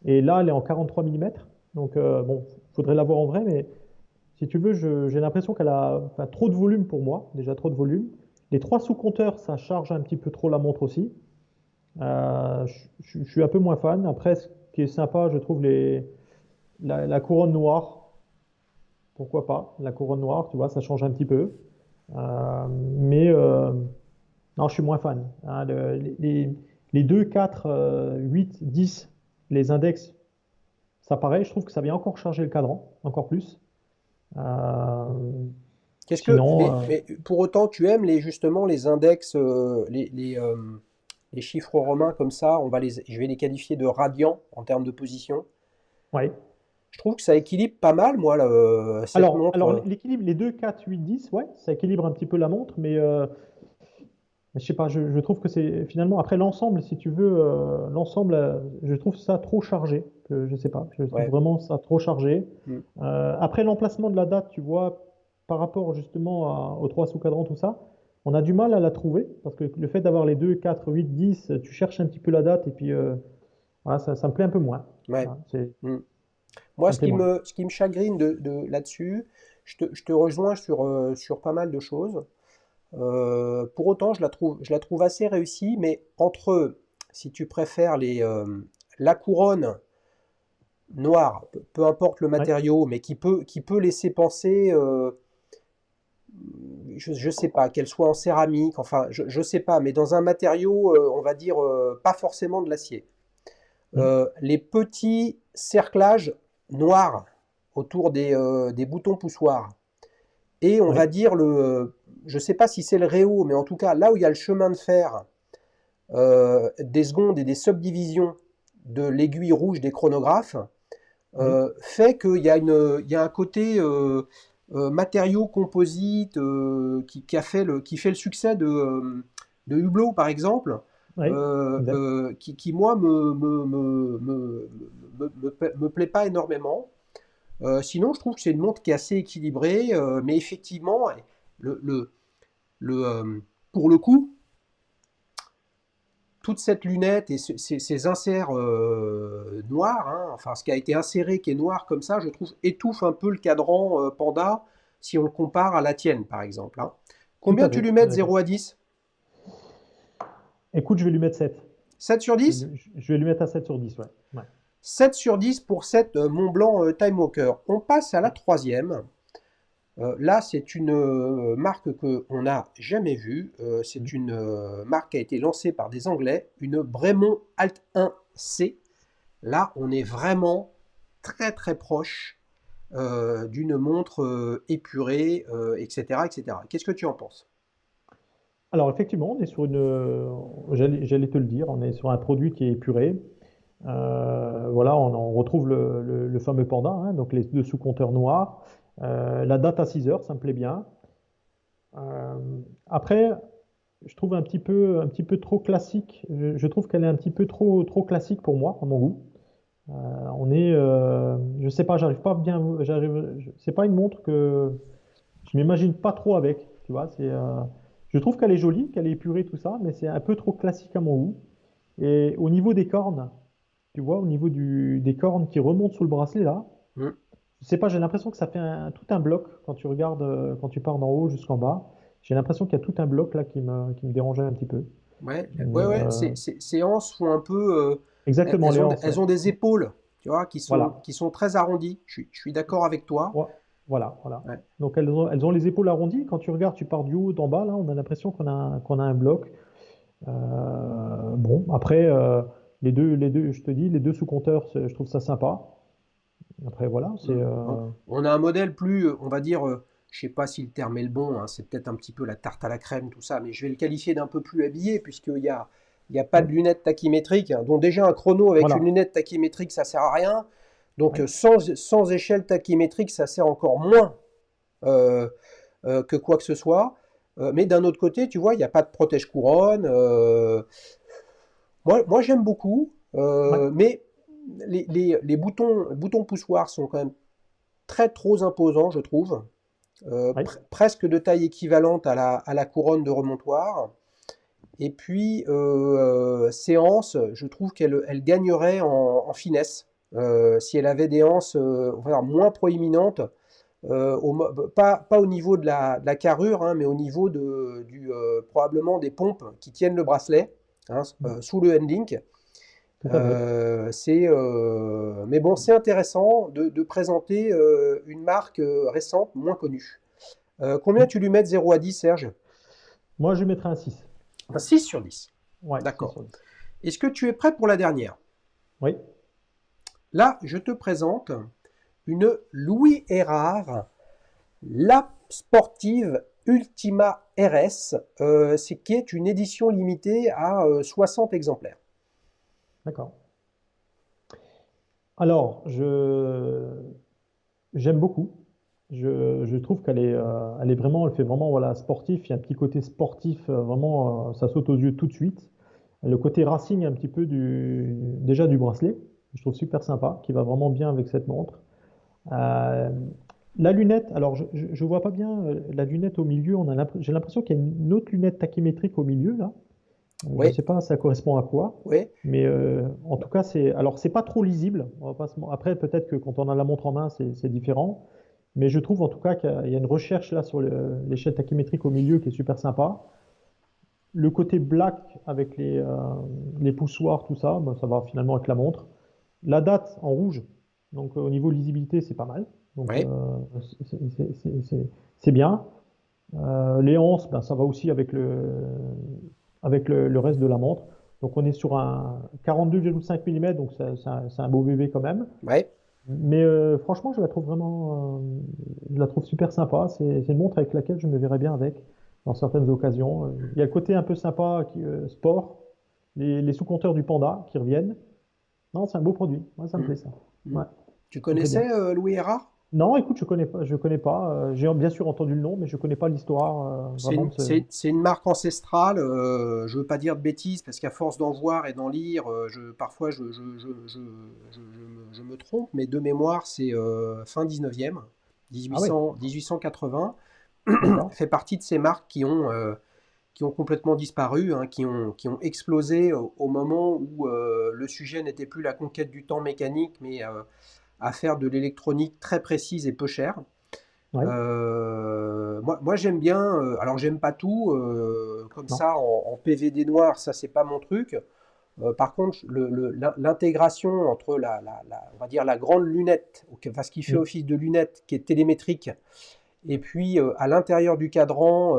Et là, elle est en 43 mm. Donc, bon, faudrait l'avoir en vrai, mais si tu veux, j'ai l'impression qu'elle a enfin, trop de volume pour moi, déjà trop de volume. Les trois sous-compteurs, ça charge un petit peu trop la montre aussi. Je suis un peu moins fan. Après, ce qui est sympa, je trouve la couronne noire. Pourquoi pas? La couronne noire, tu vois, ça change un petit peu. Mais non, je suis moins fan. Hein. Les 2, 4, 8, 10, les index, ça paraît. Je trouve que ça vient encore charger le cadran, encore plus. Euh, sinon, Mais pour autant, tu aimes justement les index, les chiffres romains comme ça, je vais les qualifier de radians en termes de position. ouais. Je trouve que ça équilibre pas mal, moi, cette Alors montre. l'équilibre, les 2, 4, 8, 10, ouais, ça équilibre un petit peu la montre, mais je sais pas, je trouve que c'est finalement, après l'ensemble, si tu veux, l'ensemble, je trouve ça trop chargé. Je sais pas, je trouve Ouais. vraiment ça trop chargé. Mm. Après l'emplacement de la date, tu vois, par rapport justement aux trois sous-cadrans, tout ça, on a du mal à la trouver parce que le fait d'avoir les 2, 4, 8, 10, tu cherches un petit peu la date et puis voilà, ça me plaît un peu moins. Ouais. Voilà, Mm. Moi, ça me plaît moins. ce qui me chagrine là-dessus, je te rejoins sur pas mal de choses. Pour autant, je la trouve assez réussie, mais entre, si tu préfères, la couronne noire, peu importe le Ouais, matériau, mais qui peut laisser penser, je sais pas, qu'elle soit en céramique, enfin, je sais pas, mais dans un matériau, on va dire, pas forcément de l'acier. mm, Les petits cerclages noirs autour des boutons poussoirs, et on ouais, va dire je sais pas si c'est le réo, mais en tout cas, là où il y a le chemin de fer des secondes et des subdivisions de l'aiguille rouge des chronographes, oui, fait il y a un côté matériau composite qui fait le succès de Hublot, par exemple, oui, exact. qui moi, me plaît pas énormément. Sinon, je trouve que c'est une montre qui est assez équilibrée, mais effectivement, le, le, pour le coup, toute cette lunette et ces inserts noirs, hein, enfin ce qui a été inséré qui est noir comme ça, je trouve étouffe un peu le cadran Panda si on le compare à la tienne par exemple, hein. Tout Combien à tu fait, lui je mets suis de d'accord. 0 à 10? Écoute, je vais lui mettre 7. 7 sur 10? Je vais lui mettre à 7 sur 10, ouais. Ouais, 7 sur 10 pour cette Mont Blanc Time Walker. On passe à la ouais. troisième. Là, c'est une marque qu'on n'a jamais vue. Mm. C'est une marque qui a été lancée par des Anglais, une Bremont Alt 1C. Là, on est vraiment très très proche d'une montre épurée, etc., etc. Qu'est-ce que tu en penses? Alors effectivement, on est sur j'allais te le dire, on est sur un produit qui est épuré. Voilà, on retrouve le fameux panda, hein, donc les deux sous-compteurs noirs. La date à 6 heures, ça me plaît bien. Euh, Après, je trouve un petit peu trop classique. Je trouve qu'elle est un petit peu trop classique pour moi, à mon goût. Je sais pas, j'arrive pas bien, c'est pas une montre que je m'imagine pas trop avec, tu vois. Je trouve qu'elle est jolie, qu'elle est épurée, tout ça, mais c'est un peu trop classique à mon goût. Et au niveau des cornes, tu vois, au niveau des cornes qui remontent sous le bracelet là, Hmm. je sais pas, j'ai l'impression que ça fait tout un bloc quand tu regardes, quand tu pars d'en haut jusqu'en bas. J'ai l'impression qu'il y a tout un bloc là qui me dérangeait un petit peu. Ouais, Mais ouais, ouais. Ces hanches sont un peu, exactement, les hanches, ouais. elles ont des épaules, tu vois, Voilà. qui sont très arrondies. Je suis d'accord avec toi. Ouais, voilà, voilà. Ouais. Donc elles ont les épaules arrondies. Quand tu regardes, tu pars du haut d'en bas, là, on a l'impression qu'on a un bloc. Bon, après, je te dis, les deux sous-compteurs, je trouve ça sympa. Après, voilà, Hmm. On a un modèle plus, on va dire, je sais pas si le terme est le bon, hein, c'est peut-être un petit peu la tarte à la crème, tout ça, mais je vais le qualifier d'un peu plus habillé, il y a pas oui, de lunettes tachymétriques, hein, dont déjà un chrono avec une voilà. lunette tachymétrique, ça sert à rien. Donc Oui, sans échelle tachymétrique, ça sert encore moins euh, que quoi que ce soit. Mais d'un autre côté, tu vois, il n'y a pas de protège-couronne. Moi j'aime beaucoup, ouais, mais les boutons poussoirs sont quand même très trop imposants, je trouve. oui, Presque de taille équivalente à la couronne de remontoir. Et puis, séance, je trouve elle gagnerait en finesse si elle avait des anses on va dire, moins proéminentes, pas au niveau de la carrure, hein, mais au niveau probablement des pompes qui tiennent le bracelet, hein, mm, sous le handlink. tout à fait. Mais bon, c'est intéressant de présenter une marque récente, moins connue. Combien Mm. tu lui mets de 0 à 10, Serge? Moi, je mettrais un 6. Un 6 sur 10. Ouais, 6 D'accord. sur 10. Est-ce que tu es prêt pour la dernière? Oui, Là, je te présente une Louis Erard, la sportive Ultima RS, qui est une édition limitée à 60 exemplaires. d'accord. Alors, j'aime beaucoup. Je trouve elle est vraiment, elle fait vraiment voilà, sportif. Il y a un petit côté sportif, vraiment, ça saute aux yeux tout de suite. Le côté racing un petit peu déjà du bracelet, je trouve super sympa, qui va vraiment bien avec cette montre. Euh, La lunette, alors je vois pas bien la lunette au milieu. J'ai l'impression qu'il y a une autre lunette tachymétrique au milieu là. Je Oui, sais pas, ça correspond à quoi, oui. mais en tout cas alors c'est pas trop lisible. On va pas après peut-être que quand on a la montre en main c'est différent, mais je trouve en tout cas qu'il y a une recherche là sur l'échelle tachymétrique au milieu qui est super sympa. Le côté black avec les poussoirs, tout ça, ben, ça va finalement avec la montre. La date en rouge, donc au niveau lisibilité, c'est pas mal. Donc Oui. c'est bien. Les anses, ben, ça va aussi avec le reste de la montre. Donc on est sur un 42,5 mm, donc c'est un beau bébé quand même. Ouais. Mais franchement, je la trouve super sympa. C'est une montre avec laquelle je me verrais bien avec dans certaines occasions. Il y a le côté un peu sympa sport, les sous-compteurs du Panda qui reviennent. Non, c'est un beau produit. Moi, ça me Mm. plaît ça. Mm. Ouais, Tu très très bien. connaissais Louis Erard? Non, écoute, je connais pas. Je connais pas. J'ai bien sûr entendu le nom, mais je connais pas l'histoire vraiment de ce. C'est une marque ancestrale. Je veux pas dire de bêtises parce qu'à force d'en voir et d'en lire, parfois je me trompe, mais de mémoire, c'est fin 19e, Ah oui, 1880. d'accord. Fait partie de ces marques qui ont complètement disparu, hein, qui ont explosé au moment où le sujet n'était plus la conquête du temps mécanique, mais à faire de l'électronique très précise et peu chère. Ouais, Moi j'aime bien, alors j'aime pas tout, comme non. ça en PVD noir, ça c'est pas mon truc. Par contre, l'intégration entre on va dire la grande lunette, enfin, ce qui fait Mm. office de lunette, qui est télémétrique, et puis à l'intérieur du cadran,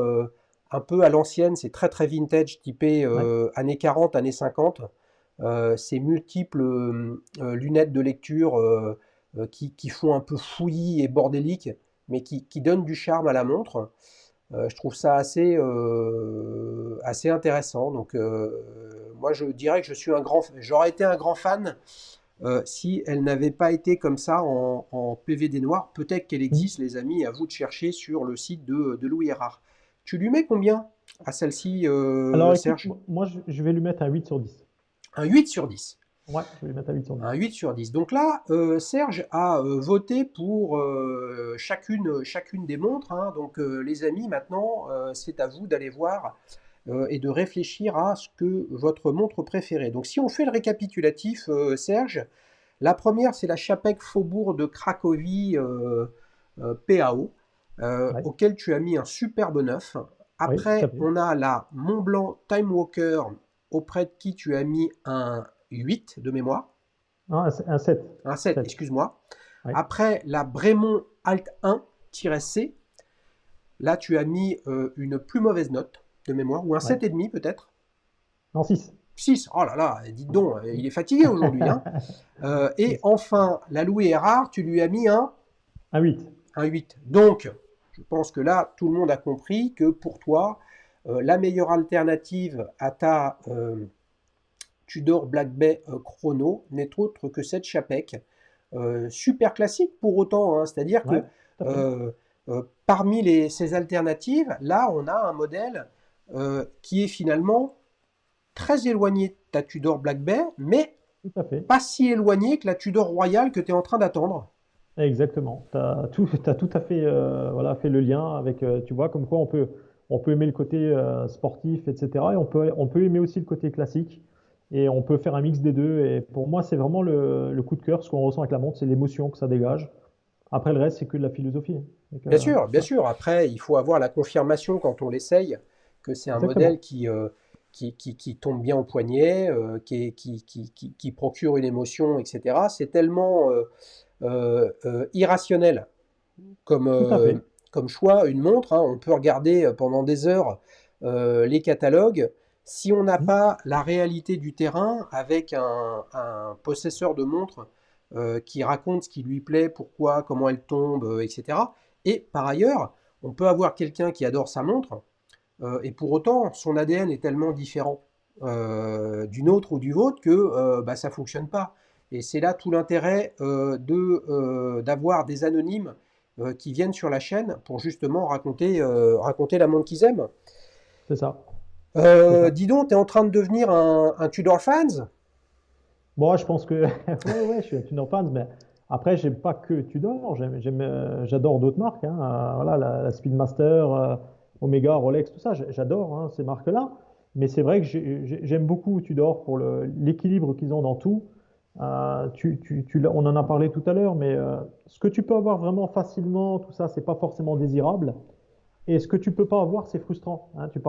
un peu à l'ancienne, c'est très très vintage, typé Ouais, années 40, années 50. Ces multiples lunettes de lecture qui font un peu fouillis et bordélique, mais qui donnent du charme à la montre. Je trouve ça assez intéressant. Donc, moi, je dirais que j'aurais été un grand fan si elle n'avait pas été comme ça en PVD noir. Peut-être qu'elle mm. existe, les amis, à vous de chercher sur le site de Louis Erard. Tu lui mets combien à celle-ci, Alors écoute, Serge? moi je vais lui mettre un 8/10. Un 8 sur 10. Ouais, je vais lui mettre un 8/10. Un 8 sur 10. Donc là, Serge a voté pour chacune des montres, hein. Donc les amis, maintenant, c'est à vous d'aller voir et de réfléchir à ce que votre montre préférée. Donc si on fait le récapitulatif, Serge, la première, c'est la Chapek Faubourg de Cracovie PAO, Ouais, auquel tu as mis un superbe 9. oui, tout à Après, fait. on a la Montblanc Time Walker, auprès de qui tu as mis un 8 de mémoire. Ah, un 7. Un 7, 7. excuse-moi. Ouais. Après, la Bremont Alt 1-C, là, tu as mis une plus mauvaise note de mémoire, ou un Ouais. 7,5 peut-être. Non, 6. 6, oh là là, dites donc, il est fatigué aujourd'hui, hein. Et 6. enfin, la Louis Erard, tu lui as mis Un 8. un 8. Donc, je pense que là, tout le monde a compris que pour toi, la meilleure alternative à ta Tudor Black Bay Chrono n'est autre que cette Chapek. Super classique pour autant, hein, c'est-à-dire Ouais, que tout à fait. euh, parmi ces alternatives, là, on a un modèle qui est finalement très éloigné de ta Tudor Black Bay, mais Tout à fait. pas si éloigné que la Tudor Royale que tu es en train d'attendre. Exactement. T'as tout à fait, voilà, fait le lien avec, tu vois, comme quoi on peut aimer le côté sportif, etc. Et on peut aimer aussi le côté classique. Et on peut faire un mix des deux. Et pour moi, c'est vraiment le coup de cœur. Ce qu'on ressent avec la montre, c'est l'émotion que ça dégage. Après, le reste, c'est que de la philosophie. Donc, Bien sûr, bien ouais, sûr. Après, il faut avoir la confirmation quand on l'essaye que c'est un modèle exactement. qui tombe bien au poignet, qui procure une émotion, etc. C'est tellement irrationnel comme, Tout à euh, fait. comme choix, une montre, hein. On peut regarder pendant des heures les catalogues. Si on n'a Hmm, pas la réalité du terrain avec un possesseur de montre qui raconte ce qui lui plaît, pourquoi, comment elle tombe, etc. Et par ailleurs, on peut avoir quelqu'un qui adore sa montre, et pour autant, son ADN est tellement différent d'une autre ou du vôtre que bah, ça ne fonctionne pas. Et c'est là tout l'intérêt d'avoir des anonymes qui viennent sur la chaîne pour justement raconter la montre qu'ils aiment. c'est ça. C'est ça. Dis donc, tu es en train de devenir un Tudor fans? Bon, je pense que, ouais, ouais, je suis une fan, mais Après, j'aime pas que Tudor, j'adore d'autres marques, hein, voilà, la Speedmaster, Omega, Rolex, tout ça, j'adore hein, ces marques-là. Mais c'est vrai que j'aime beaucoup Tudor pour l'équilibre qu'ils ont dans tout. On en a parlé tout à l'heure, mais ce que tu peux avoir vraiment facilement, tout ça, c'est pas forcément désirable. Et ce que tu peux pas avoir, c'est frustrant. Hein. Tu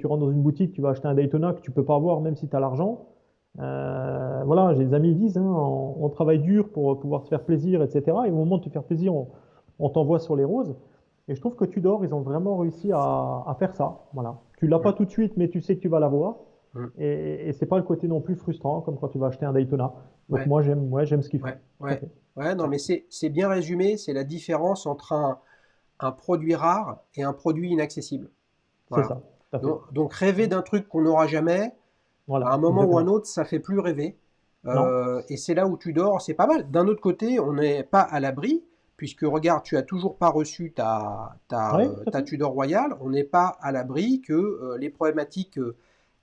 rentres dans une boutique, tu vas acheter un Daytona que tu peux pas avoir même si tu as l'argent. Voilà, j'ai des amis qui disent, hein, on travaille dur pour pouvoir se faire plaisir, etc. Et au moment de te faire plaisir, on t'envoie sur les roses. Et je trouve que Tudor, ils ont vraiment réussi à faire ça. Voilà. Tu l'as pas Mm, tout de suite, mais tu sais que tu vas l'avoir. mm. Et c'est pas le côté non plus frustrant comme quand tu vas acheter un Daytona. Donc Ouais, moi, j'aime ce qu'ils font. ouais, Tout à ouais. fait. Ouais, non, Ouais, mais c'est bien résumé, c'est la différence entre un produit rare et un produit inaccessible. c'est Voilà. ça, tout à fait. Donc rêver d'un truc qu'on n'aura jamais, à un Voilà, moment ou un exactement. autre, ça fait plus rêver. Non, Et c'est là où tu dors, c'est pas mal. D'un autre côté, on n'est pas à l'abri, puisque regarde, tu as toujours pas reçu oui, tout à ta fait. Tudor Royale. On n'est pas à l'abri que les problématiques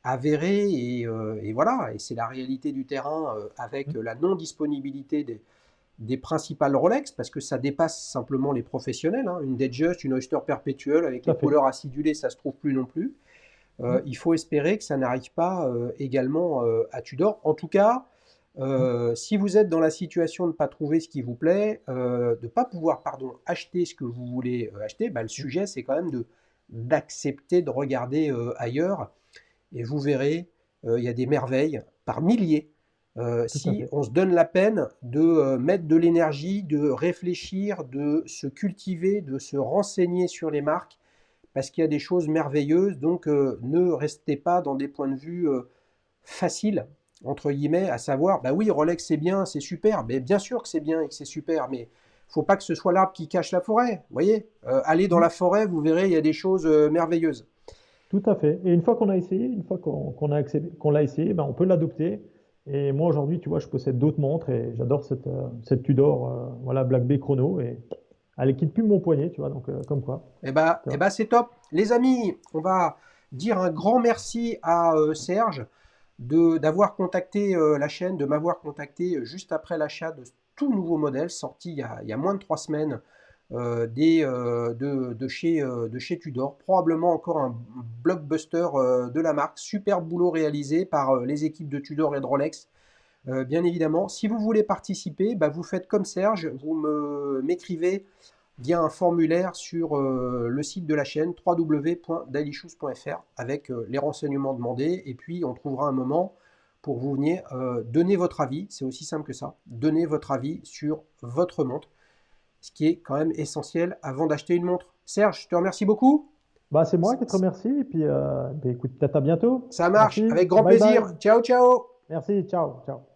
avérées, et voilà, et c'est la réalité du terrain avec Mm, la non-disponibilité des principales Rolex, parce que ça dépasse simplement les professionnels. Hein. Une Datejust, une Oyster Perpetual, avec tout les à fait. couleurs acidulées, ça se trouve plus non plus. Mm, Il faut espérer que ça n'arrive pas également à Tudor. En tout cas, mm, si vous êtes dans la situation de ne pas trouver ce qui vous plaît, de ne pas pouvoir acheter ce que vous voulez acheter, bah, le mm. sujet c'est quand même d'accepter de regarder ailleurs. Et vous verrez, il y a des merveilles par milliers. Tout à Si fait. on se donne la peine de mettre de l'énergie, de réfléchir, de se cultiver, de se renseigner sur les marques, parce qu'il y a des choses merveilleuses. Donc, ne restez pas dans des points de vue faciles, entre guillemets, à savoir, bah oui, Rolex c'est bien, c'est super, mais bien sûr que c'est bien et que c'est super, mais faut pas que ce soit l'arbre qui cache la forêt. Vous voyez, allez dans Mm. la forêt, vous verrez, il y a des choses merveilleuses. Tout à fait. Et une fois qu'on a essayé, une fois qu'on l'a essayé, ben, on peut l'adopter. Et moi aujourd'hui, tu vois, je possède d'autres montres et j'adore cette Tudor, voilà, Black Bay Chrono et elle quitte plus mon poignet, tu vois, donc comme quoi. Tu vois. C'est top. Les amis, on va dire un grand merci à Serge d'avoir contacté la chaîne, de m'avoir contacté juste après l'achat de ce tout nouveau modèle sorti il y a moins de 3 semaines de chez Tudor. Probablement encore un blockbuster de la marque. Super boulot réalisé par les équipes de Tudor et de Rolex. Bien évidemment, si vous voulez participer, bah, vous faites comme Serge, m'écrivez via un formulaire sur le site de la chaîne www.dailyshoes.fr avec les renseignements demandés, et puis on trouvera un moment pour vous venir donner votre avis, c'est aussi simple que ça, donner votre avis sur votre montre, ce qui est quand même essentiel avant d'acheter une montre. Serge, je te remercie beaucoup. Bah, c'est moi qui te remercie et puis ben, écoute, peut-être à bientôt. Ça marche, Merci. avec grand Bye bye. plaisir. Ciao, ciao. Merci. Ciao. Ciao.